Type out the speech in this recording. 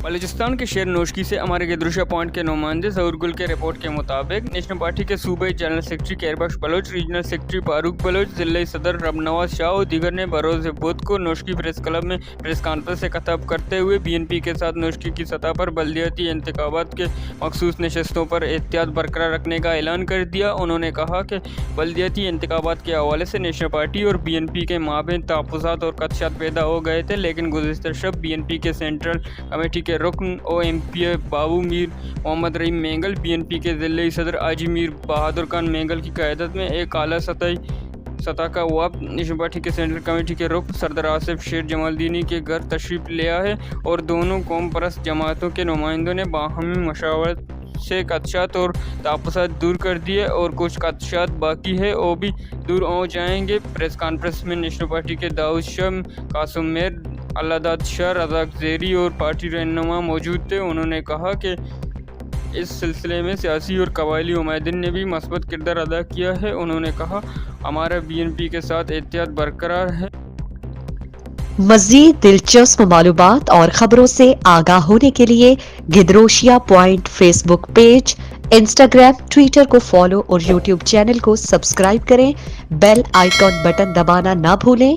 بلوچستان کے شہر نوشکی سے ہمارے گدروشہ پوائنٹ کے نمائندے ظہور گل کے رپورٹ کے مطابق نیشنل پارٹی کے صوبائی جنرل سیکرٹری خیر بخش بلوچ، ریجنل سیکرٹری فاروق بلوچ، ضلعی صدر رب نواز شاہ اور دیگر نے بروز بدھ کو نوشکی پریس کلب میں پریس کانفرنس سے خطاب کرتے ہوئے بی این پی کے ساتھ نوشکی کی سطح پر بلدیاتی انتخابات کے مخصوص نشستوں پر احتیاط برقرار رکھنے کا اعلان کر دیا۔ انہوں نے کہا کہ بلدیاتی انتخابات کے حوالے سے نیشنل پارٹی اور بی این پی کے مابین تحفظات اور خدشات پیدا ہو گئے تھے، لیکن گزشتہ شب بی این پی کے سینٹرل کمیٹی کے رکن او ایم پی Babu Mir Muhammad Rahim Mengal, B N P کے ضلعی صدر حاجی میر بہادر خان مینگل کی قیادت میں ایک اعلیٰ سطح کا وفد نیشنل پارٹی کے سینٹرل کمیٹی کے رکن سردار آصف شیر جمال الدینی کے گھر تشریف لیا ہے اور دونوں قوم پرست جماعتوں کے نمائندوں نے باہمی مشاورت سے خدشات اور تحفظات دور کر دیے اور کچھ خدشات باقی ہے وہ بھی دور ہو جائیں گے۔ پریس کانفرنس میں نیشنل پارٹی کے داؤد شاہ، قاسم میر، اللہ داد شاہ، رزاق زیری اور پارٹی رہنما موجود تھے۔ انہوں نے کہا کہ اس سلسلے میں سیاسی اور قبائلی عمائدین نے بھی مثبت کردار ادا کیا ہے۔ انہوں نے کہا ہمارا بی این پی کے ساتھ احتیاط برقرار ہے۔ مزید دلچسپ معلومات اور خبروں سے آگاہ ہونے کے لیے Gedrosia point Facebook page, Instagram, Twitter کو فالو اور یوٹیوب چینل کو سبسکرائب کریں۔ بیل آئیکن بٹن دبانا نہ بھولیں